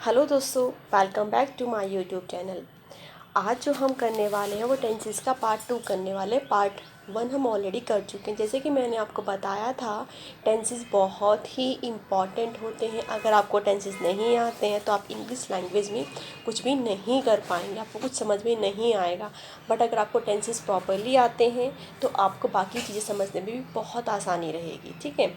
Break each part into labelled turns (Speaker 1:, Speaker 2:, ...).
Speaker 1: Hello दोस्तों, welcome back to my YouTube channel. आज जो हम करने वाले हैं वो टेंसेस का पार्ट 2 करने वाले। पार्ट 1 हम ऑलरेडी कर चुके हैं। जैसे कि मैंने आपको बताया था, टेंसेस बहुत ही इम्पॉर्टेंट होते हैं। अगर आपको टेंसेस नहीं आते हैं तो आप इंग्लिश लैंग्वेज में कुछ भी नहीं कर पाएंगे, आपको कुछ समझ में नहीं आएगा। बट अगर आपको टेंसेस प्रॉपरली आते हैं तो आपको बाकी चीज़ें समझने में भी बहुत आसानी रहेगी। ठीक है,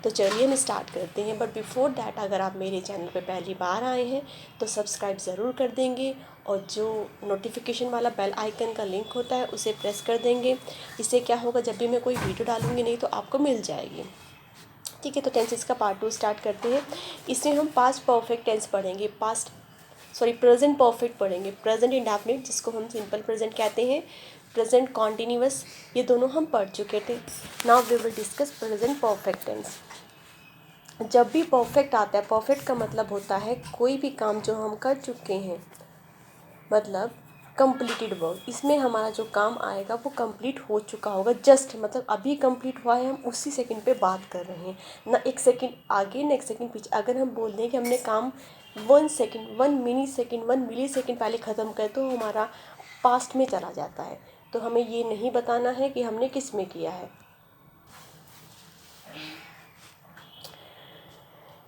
Speaker 1: तो चलिए हम स्टार्ट करते हैं। बट बिफोर दैट, अगर आप मेरे चैनल पर पहली बार आए हैं तो सब्सक्राइब ज़रूर कर देंगे और जो नोटिफिकेशन वाला बेल आइकन का लिंक होता है उसे प्रेस कर देंगे। इससे क्या होगा, जब भी मैं कोई वीडियो डालूंगी नहीं तो आपको मिल जाएगी। ठीक है, तो टेंसेस का पार्ट 2 स्टार्ट करते हैं। इसमें हम पास्ट परफेक्ट टेंस पढ़ेंगे, प्रेजेंट परफेक्ट पढ़ेंगे, प्रेजेंट इंडेफिनिट जिसको हम सिंपल प्रेजेंट कहते हैं, प्रेजेंट कॉन्टिन्यूअस, ये दोनों हम पढ़ चुके थे। Now we will discuss present perfect tense. जब भी परफेक्ट आता है, परफेक्ट का मतलब होता है कोई भी काम जो हम कर चुके हैं, मतलब कंप्लीटेड वर्क। इसमें हमारा जो काम आएगा वो कंप्लीट हो चुका होगा, जस्ट मतलब अभी कंप्लीट हुआ है, हम उसी सेकंड पे बात कर रहे हैं, ना एक सेकंड आगे ना एक सेकंड पीछे। अगर हम बोल दें कि हमने काम 1 सेकंड, 1 मिली सेकंड, 1 मिली सेकंड पहले ख़त्म कर, तो हमारा पास्ट में चला जाता है। तो हमें ये नहीं बताना है कि हमने किस में किया है।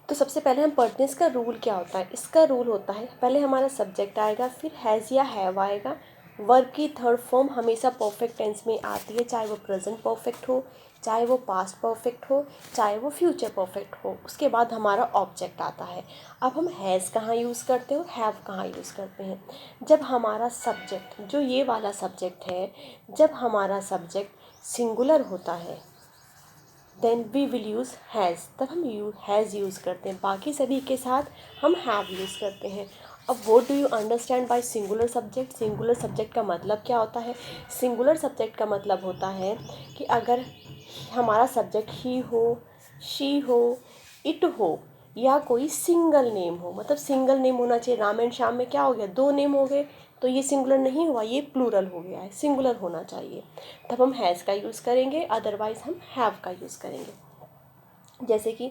Speaker 1: तो सबसे पहले हम पढ़ते हैं इसका रूल क्या होता है। इसका रूल होता है, पहले हमारा सब्जेक्ट आएगा, फिर हैज़ या हैव आएगा। वर्ब की थर्ड फॉर्म हमेशा परफेक्ट टेंस में आती है, चाहे वो प्रेजेंट परफेक्ट हो, चाहे वो पास्ट परफेक्ट हो, चाहे वो फ्यूचर परफेक्ट हो। उसके बाद हमारा ऑब्जेक्ट आता है। अब हम हैज़ कहाँ यूज़ करते हो, हैव कहाँ यूज़ करते हैं। जब हमारा सब्जेक्ट, जो ये वाला सब्जेक्ट है, जब हमारा सब्जेक्ट सिंगुलर होता है then we will use has, तब हम हैज़ यूज़ करते हैं। बाकी सभी के साथ हम हैव यूज़ करते हैं। अब what do you understand by singular subject. Singular subject का मतलब क्या होता है। सिंगुलर सब्जेक्ट का मतलब होता है कि अगर हमारा सब्जेक्ट ही हो, शी हो, इट हो, या कोई सिंगल नेम हो। मतलब सिंगल नेम होना चाहिए। राम एंड श्याम में क्या हो गया, 2 नेम हो गए, तो ये सिंगुलर नहीं हुआ, ये प्लूरल हो गया है, सिंगुलर होना चाहिए। तब हम हैज़ का यूज़ करेंगे, अदरवाइज़ हम हैव का यूज़ करेंगे। जैसे कि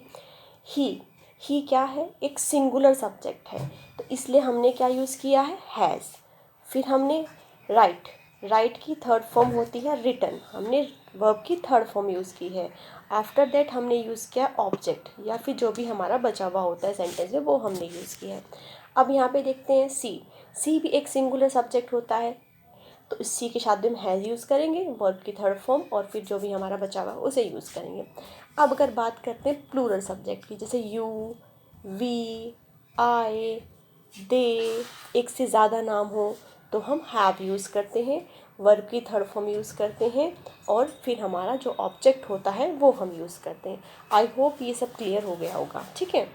Speaker 1: ही क्या है, एक सिंगुलर सब्जेक्ट है, तो इसलिए हमने क्या यूज़ किया है, हैज़। फिर हमने राइट की थर्ड फॉर्म होती है रिटन, हमने वर्ब की थर्ड फॉर्म यूज़ की है। आफ्टर दैट हमने यूज़ किया ऑब्जेक्ट, या फिर जो भी हमारा बचा हुआ होता है सेंटेंस में वो हमने यूज़ किया है। अब यहाँ पे देखते हैं सी भी एक सिंगुलर सब्जेक्ट होता है, तो इस सी के साथ भी हम हैज़ यूज़ करेंगे, वर्ब की थर्ड फॉर्म, और फिर जो भी हमारा बचा हुआ उसे यूज़ करेंगे। अब अगर बात करते हैं प्लूरल सब्जेक्ट की, जैसे यू, वी, आई, दे, एक से ज़्यादा नाम हो तो हम हैव यूज़ करते हैं, वर्ब की थर्ड फॉर्म यूज़ करते हैं, और फिर हमारा जो ऑब्जेक्ट होता है वो हम यूज़ करते हैं। आई होप ये सब क्लियर हो गया होगा। ठीक है,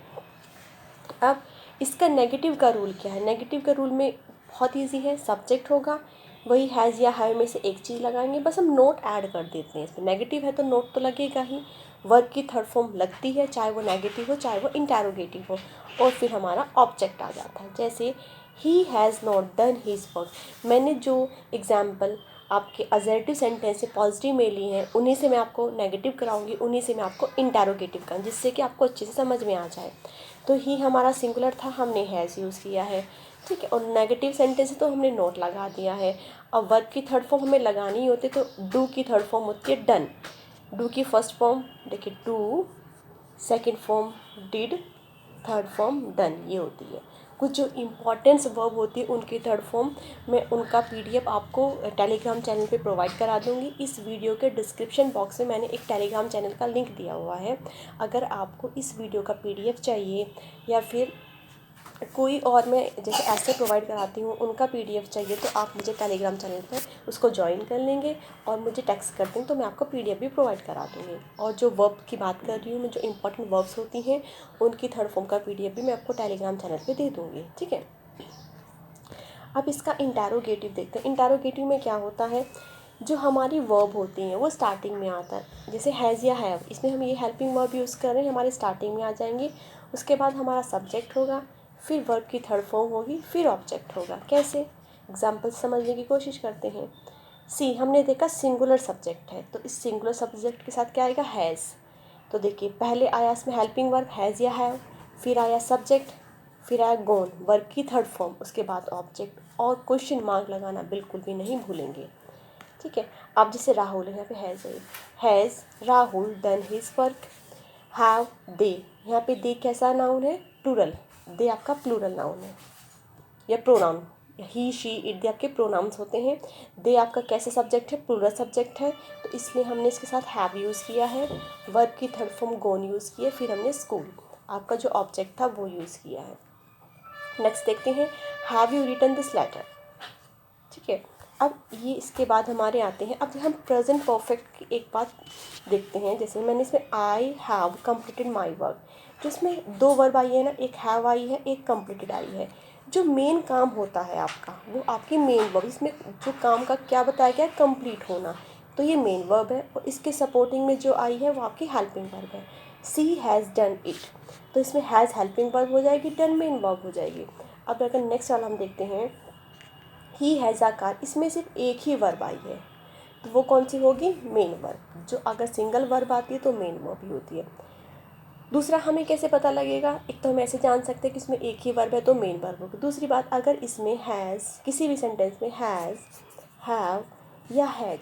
Speaker 1: अब इसका नेगेटिव का रूल क्या है। नेगेटिव का रूल में बहुत इजी है, सब्जेक्ट होगा, वही हैज़ या हैव में से एक चीज़ लगाएंगे, बस हम नोट ऐड कर देते हैं इसमें। नेगेटिव है तो नोट तो लगेगा ही। वर्ब की थर्ड फॉर्म लगती है, चाहे वो नेगेटिव हो चाहे वो इंटेरोगेटिव हो, और फिर हमारा ऑब्जेक्ट आ जाता है। जैसे he has not done his work. मैंने जो एग्जाम्पल आपके असर्टिव सेंटेंस से पॉजिटिव में ली हैं, उन्हीं से मैं आपको नेगेटिव कराऊंगी, उन्हीं से मैं आपको इंटेरोगेटिव कराऊंगी, जिससे कि आपको अच्छे से समझ में आ जाए। तो ही हमारा सिंगुलर था, हमने हैज़ यूज़ किया है। ठीक है, और नेगेटिव सेंटेंस है तो हमने नोट लगा दिया है। अब वर्ब की थर्ड फॉर्म हमें लगानी होती है, तो डू की थर्ड फॉर्म होती है डन। डू की फर्स्ट फॉर्म देखिए do, second form did, third form done, ये होती है। कुछ जो इम्पॉर्टेंस वर्ब होती है उनकी थर्ड फॉर्म, मैं उनका पीडीएफ आपको टेलीग्राम चैनल पे प्रोवाइड करा दूँगी। इस वीडियो के डिस्क्रिप्शन बॉक्स में मैंने एक टेलीग्राम चैनल का लिंक दिया हुआ है। अगर आपको इस वीडियो का पीडीएफ चाहिए, या फिर कोई और मैं जैसे ऐसे प्रोवाइड कराती हूँ उनका पीडीएफ चाहिए, तो आप मुझे टेलीग्राम चैनल पर उसको ज्वाइन कर लेंगे और मुझे टेक्स्ट कर देंगे, तो मैं आपको पीडीएफ भी प्रोवाइड करा दूँगी। और जो वर्ब की बात कर रही हूँ मैं, जो इंपॉर्टेंट वर्ब्स होती हैं उनकी थर्ड फॉर्म का पीडीएफ भी मैं आपको टेलीग्राम चैनल पर दे दूँगी। ठीक है, अब इसका इंटेरोगेटिव देखते हैं। इंटेरोगेटिव में क्या होता है, जो हमारी वर्ब होती हैं वो स्टार्टिंग में आता है। जैसे हैज़ या हैव, इसमें हम ये हेल्पिंग वर्ब यूज़ कर रहे हैं, हमारे स्टार्टिंग में आ जाएंगे। उसके बाद हमारा सब्जेक्ट होगा, फिर वर्ब की थर्ड फॉर्म होगी, फिर ऑब्जेक्ट होगा। कैसे, एग्जाम्पल समझने की कोशिश करते हैं। सी हमने देखा सिंगुलर सब्जेक्ट है, तो इस सिंगुलर सब्जेक्ट के साथ क्या आएगा, हैज़। तो देखिए पहले आया इसमें हेल्पिंग वर्ब हैज़ या हैव, फिर आया सब्जेक्ट, फिर आया गोन, वर्ब की थर्ड फॉर्म, उसके बाद ऑब्जेक्ट, और क्वेश्चन मार्क लगाना बिल्कुल भी नहीं भूलेंगे, ठीक है। अब जैसे राहुल है, यहाँ पे has Rahul done his work. Have they, यहाँ पे दे कैसा नाउन है, प्लूरल, दे आपका प्लूरल नाउन है या pronoun, he she it they आपके प्रोनाउंस होते हैं। दे आपका कैसा सब्जेक्ट है, प्लूरल सब्जेक्ट है, तो इसलिए हमने इसके साथ हैव यूज़ किया है। वर्ब की थर्ड फॉर्म गोन यूज़ किया, फिर हमने स्कूल आपका जो ऑब्जेक्ट था वो यूज़ किया है। नेक्स्ट देखते हैं, have you written this letter, ठीक है। अब ये इसके बाद हमारे आते हैं, अब हम प्रेजेंट परफेक्ट की एक बात देखते हैं। जैसे मैंने इसमें I have completed my work, जो इसमें दो वर्ब आई है ना, एक हैव आई है, एक कंप्लीटेड आई है। जो मेन काम होता है आपका, वो आपकी मेन वर्ब, इसमें जो काम का क्या बताया गया है, कंप्लीट होना, तो ये मेन वर्ब है। और इसके सपोर्टिंग में जो आई है वो आपकी हेल्पिंग वर्ब है। सी हैज़ डन इट, तो इसमें हैज़ हेल्पिंग वर्ब हो जाएगी, डन मेन वर्ब हो जाएगी। अब अगर नेक्स्ट वाला हम देखते हैं, ही हैज़ अ कार, इसमें सिर्फ एक ही वर्ब आई है, तो वो कौन सी होगी, मेन वर्ब। जो अगर सिंगल वर्ब आती है तो मेन वर्ब ही होती है। दूसरा हमें कैसे पता लगेगा, एक तो हम ऐसे जान सकते हैं कि इसमें एक ही वर्ब है तो मेन वर्ब होगी। दूसरी बात, अगर इसमें हैज़, किसी भी सेंटेंस में हैज़, हैव या had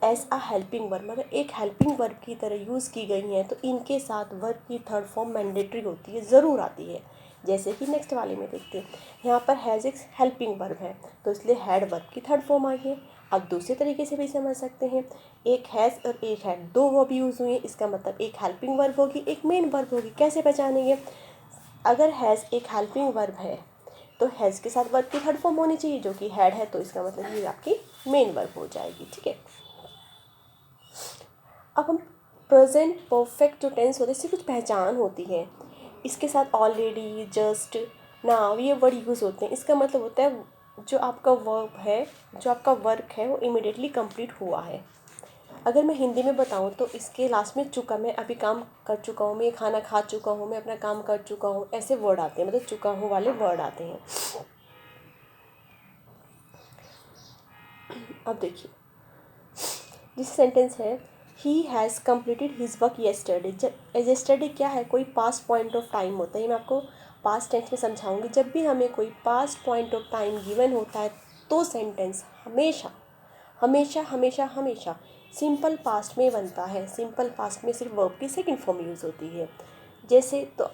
Speaker 1: as a helping verb, मतलब एक हेल्पिंग वर्ब की तरह यूज़ की गई हैं, तो इनके साथ वर्ब की थर्ड फॉर्म मैंडेटरी होती है, ज़रूर आती है। जैसे कि नेक्स्ट वाले में देखते हैं, यहाँ पर हैज़ एक हेल्पिंग वर्ब है, तो इसलिए हैड वर्ब की थर्ड फॉर्म आई है। अब दूसरे तरीके से भी समझ सकते हैं, एक हैज़ और एक हैड, दो वर्ब यूज़ हुए हैं, इसका मतलब एक हेल्पिंग वर्ब होगी, एक मेन वर्ब होगी। कैसे पहचानेंगे, अगर हैज़ एक हेल्पिंग वर्ब है तो हैज़ के साथ वर्ब की थर्ड फॉर्म होनी चाहिए, जो कि हैड है, तो इसका मतलब ये आपकी मेन वर्ब हो जाएगी, ठीक है। अब हम प्रेजेंट परफेक्ट जो टेंस होते हैं, इससे कुछ पहचान होती है। इसके साथ ऑलरेडी, जस्ट, नाउ ये वर्ड यूज़ होते हैं। इसका मतलब होता है जो आपका वर्ब है, जो आपका वर्क है, वो इमिडिएटली कंप्लीट हुआ है। अगर मैं हिंदी में बताऊँ तो इसके लास्ट में चुका, मैं अभी काम कर चुका हूँ, मैं ये खाना खा चुका हूँ, मैं अपना काम कर चुका हूँ, ऐसे वर्ड आते हैं, मतलब चुका हूँ वाले वर्ड आते हैं। अब देखिए, जिस सेंटेंस है, he has completed his work yesterday. Yesterday क्या है, कोई पास्ट पॉइंट ऑफ टाइम होता है। मैं आपको पास्ट टेंस में समझाऊंगी। जब भी हमें कोई past point of time given होता है तो सेंटेंस हमेशा हमेशा हमेशा हमेशा सिंपल पास्ट में बनता है। सिंपल पास्ट में सिर्फ वर्ब की सेकंड फॉर्म यूज़ होती है। जैसे तो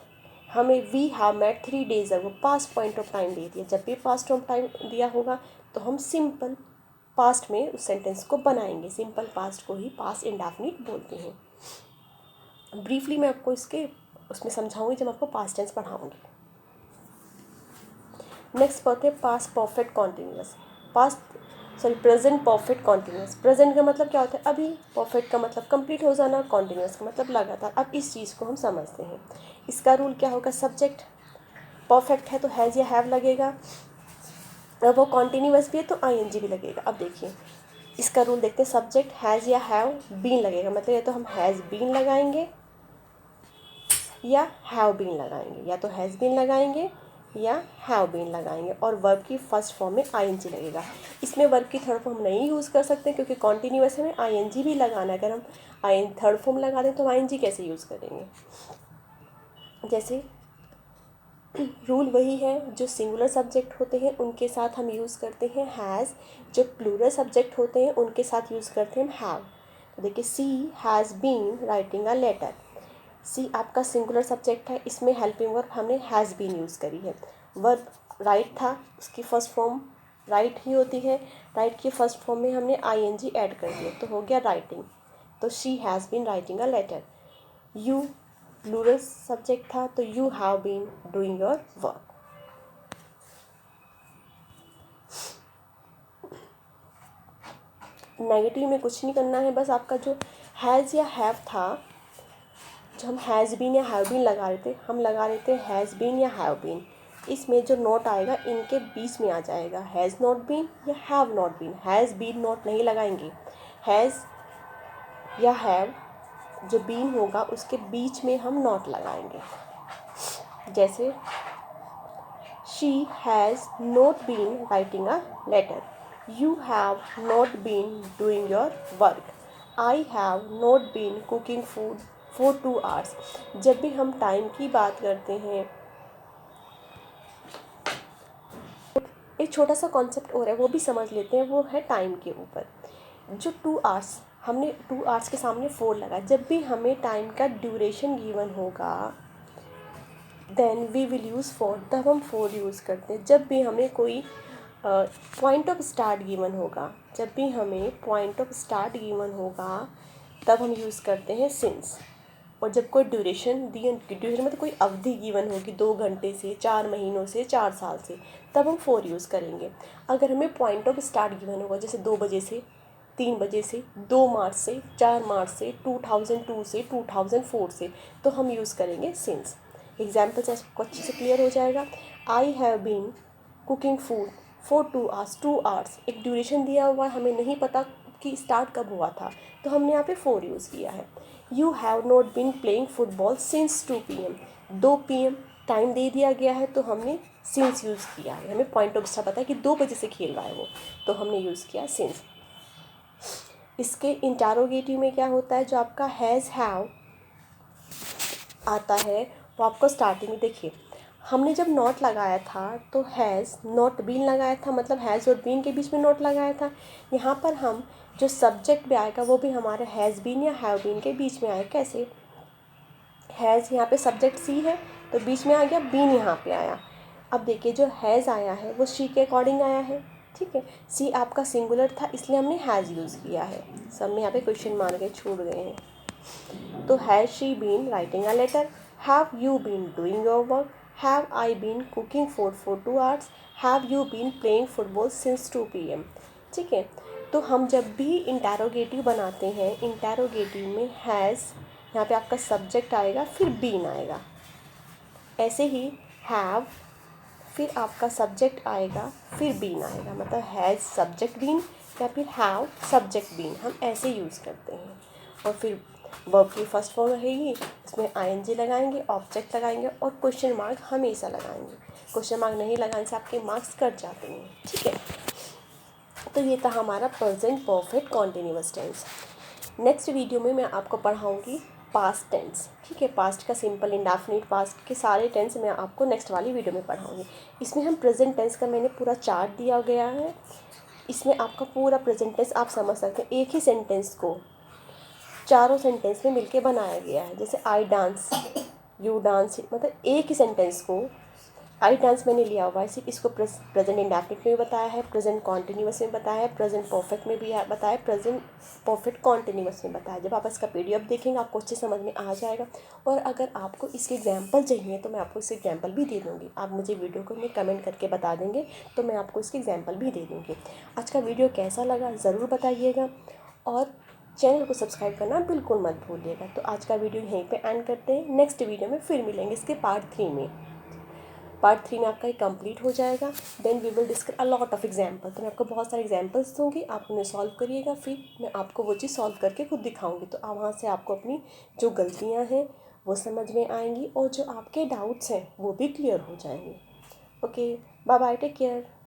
Speaker 1: हमें we have met 3 days ago, past point of time दे दिया। जब भी पास्ट ऑफ टाइम दिया होगा तो हम सिंपल पास्ट में उस सेंटेंस को बनाएंगे। सिंपल पास्ट को ही पास्ट इंडेफिनिट बोलते हैं। ब्रीफली मैं आपको इसके उसमें समझाऊंगी जब आपको पास्ट टेंस पढ़ाऊंगी। नेक्स्ट पढ़ते हैं past perfect continuous. Present perfect continuous. Present का मतलब क्या होता है, अभी। परफेक्ट का मतलब कंप्लीट हो जाना, कॉन्टिन्यूअस का मतलब लगातार। अब इस चीज़ को हम समझते हैं। इसका रूल क्या होगा, सब्जेक्ट परफेक्ट है तो हैज़ या हैव लगेगा, और वो कॉन्टिन्यूअस भी है तो आईएनजी भी लगेगा। अब देखिए इसका रूल देखते हैं। सब्जेक्ट हैज़ या हैव बीन लगेगा, मतलब या तो हम हैज़ बीन लगाएंगे या हैव बीन लगाएंगे, या तो हैज़ बीन लगाएंगे या हैव बीन लगाएंगे, और वर्ब की फर्स्ट फॉर्म में आईएनजी लगेगा। इसमें वर्ब की थर्ड फॉर्म नहीं यूज़ कर सकते क्योंकि कॉन्टिन्यूअस हमें आईएनजी भी लगाना है। अगर हम थर्ड फॉर्म लगा दें तो आईएनजी कैसे यूज़ करेंगे। जैसे रूल वही है, जो सिंगुलर सब्जेक्ट होते हैं उनके साथ हम यूज़ करते हैं हैज़, जो प्लूरल सब्जेक्ट होते हैं उनके साथ यूज़ करते हैं हैव। तो देखिए, she has been writing a letter. She आपका सिंगुलर सब्जेक्ट है, इसमें हेल्पिंग वर्ब हमने हैज़ बीन यूज़ करी है। वर्ब राइट था, उसकी फर्स्ट फॉर्म राइट ही होती है। राइट की फर्स्ट फॉर्म में हमने आईएनजी ऐड कर दिया तो हो गया राइटिंग। तो she has been writing a letter. You plural subject था तो you have been doing your work. Negative में कुछ नहीं करना है, बस आपका जो हैज़ या हैव था, जो हम हैज़ बीन या हैव बीन लगा रहे थे, हम लगा रहे थे हैज़ बीन या हैव बीन। इसमें जो नोट आएगा इनके बीच में आ जाएगा, हैज़ नॉट बीन या have not been. Has been not नहीं लगाएंगे, हैज़ या हैव जो बीन होगा उसके बीच में हम नॉट लगाएंगे। जैसे she has not been writing a letter, you have not been doing your work, I have not been cooking food for 2 hours। जब भी हम टाइम की बात करते हैं एक छोटा सा कॉन्सेप्ट और है, वो भी समझ लेते हैं, वो है टाइम के ऊपर। जो 2 आवर्स, हमने 2 आवर्स के सामने 4 लगा, जब भी हमें टाइम का ड्यूरेशन गिवन होगा देन वी विल यूज़ 4, तब हम 4 यूज़ करते हैं। जब भी हमें कोई पॉइंट ऑफ स्टार्ट गिवन होगा, जब भी हमें पॉइंट ऑफ स्टार्ट गिवन होगा तब हम यूज़ करते हैं सिंस। और जब कोई ड्यूरेशन मतलब कोई अवधि गिवन होगी 2 घंटे से, 4 महीनों से, 4 साल से, तब हम 4 यूज़ करेंगे। अगर हमें पॉइंट ऑफ स्टार्ट गिवन होगा जैसे 2 बजे से, 3 बजे से, 2 मार्च से, 4 मार्च से, 2002 से, 2004 से, तो हम यूज़ करेंगे सिंस। एग्जाम्पल से आपको अच्छे से क्लियर हो जाएगा। I have been cooking food for 2 hours, 2 hours एक ड्यूरेशन दिया हुआ है, हमें नहीं पता कि स्टार्ट कब हुआ था, तो हमने यहाँ पे 4 यूज़ किया है। You have not been playing football since 2 PM, 2 PM time दे दिया गया है तो हमने सिंस यूज़ किया है। हमें पॉइंट ऑफ स्टार्ट पता है कि 2 बजे से खेल रहा है वो, तो हमने यूज़ किया सिंस। इसके इंटरोगेटिव में क्या होता है, जो आपका हैज़ हैव आता है वो आपको स्टार्टिंग में देखिए, हमने जब नॉट लगाया था तो हैज़ नॉट बीन लगाया था, मतलब हैज़ और बीन के बीच में नॉट लगाया था। यहाँ पर हम जो सब्जेक्ट भी आएगा वो भी हमारे हैज़ बीन या हैव बीन के बीच में आएगा। कैसे, हैज़ यहाँ पे सब्जेक्ट सी है तो बीच में आ गया, बीन यहाँ पे आया। अब देखिए जो हैज़ आया है वो शी के अकॉर्डिंग आया है, ठीक है। सी आपका सिंगुलर था इसलिए हमने हैज़ यूज़ किया है। सब में यहाँ पे क्वेश्चन मार गए, छूट गए हैं। तो has she been writing a letter, have you been doing your work, have I been cooking food for 2 hours, have you been playing football since 2 PM, ठीक है। तो हम जब भी इंटरोगेटिव बनाते हैं, इंटरोगेटिव में हैज़ यहाँ पे आपका सब्जेक्ट आएगा फिर बीन आएगा, ऐसे ही हैव फिर आपका सब्जेक्ट आएगा फिर बीन आएगा, मतलब हैज़ सब्जेक्ट बीन या फिर हैव सब्जेक्ट बीन, हम ऐसे यूज़ करते हैं। और फिर वर्ब की फर्स्ट फॉर्म रहेगी, इसमें ING लगाएंगे, ऑब्जेक्ट लगाएंगे और क्वेश्चन मार्क हमेशा लगाएंगे। क्वेश्चन मार्क नहीं लगाने से आपके मार्क्स कट जाते हैं, ठीक है। तो ये था हमारा present perfect continuous tense. Next video में मैं आपको पढ़ाऊँगी पास्ट टेंस, ठीक है। पास्ट का सिंपल, इंडेफिनिट, पास्ट के सारे टेंस मैं आपको नेक्स्ट वाली वीडियो में पढ़ाऊँगी। इसमें हम प्रेजेंट टेंस का मैंने पूरा चार्ट दिया गया है, इसमें आपका पूरा प्रेजेंट टेंस आप समझ सकते हैं। एक ही सेंटेंस को चारों सेंटेंस में मिलके बनाया गया है, जैसे आई डांस, यू डांस, मतलब एक ही सेंटेंस को आई डांस मैंने लिया हुआ है, सिर्फ इसको प्रेजेंट इंडेफिनिट में भी बताया है, प्रेजेंट कॉन्टिन्यूअस में बताया है, प्रेजेंट परफेक्ट में भी बताया, प्रेजेंट परफेक्ट कॉन्टिन्यूअस में बताया। जब आप इसका PDF देखेंगे आपको अच्छे समझ में आ जाएगा। और अगर आपको इसके एग्जाम्पल चाहिए तो मैं आपको इसके एग्जाम्पल भी दे दूँगी। आप मुझे वीडियो को में कमेंट करके बता देंगे तो मैं आपको इसके एग्जाम्पल भी दे दूँगी। आज का वीडियो कैसा लगा ज़रूर बताइएगा और चैनल को सब्सक्राइब करना बिल्कुल मत भूलिएगा। तो आज का वीडियो यहीं पे एंड करते हैं, नेक्स्ट वीडियो में फिर मिलेंगे इसके पार्ट 3 में। पार्ट 3 में आपका ये कंप्लीट हो जाएगा, then we will discuss a lot of example. तो मैं आपको बहुत सारे एग्जाम्पल्स दूँगी, आप उन्हें सॉल्व करिएगा, फिर मैं आपको वो चीज़ सॉल्व करके खुद दिखाऊँगी। तो वहाँ से आपको अपनी जो गलतियाँ हैं वो समझ में आएंगी और जो आपके डाउट्स हैं वो भी क्लियर हो जाएंगे। Okay, bye bye, take care.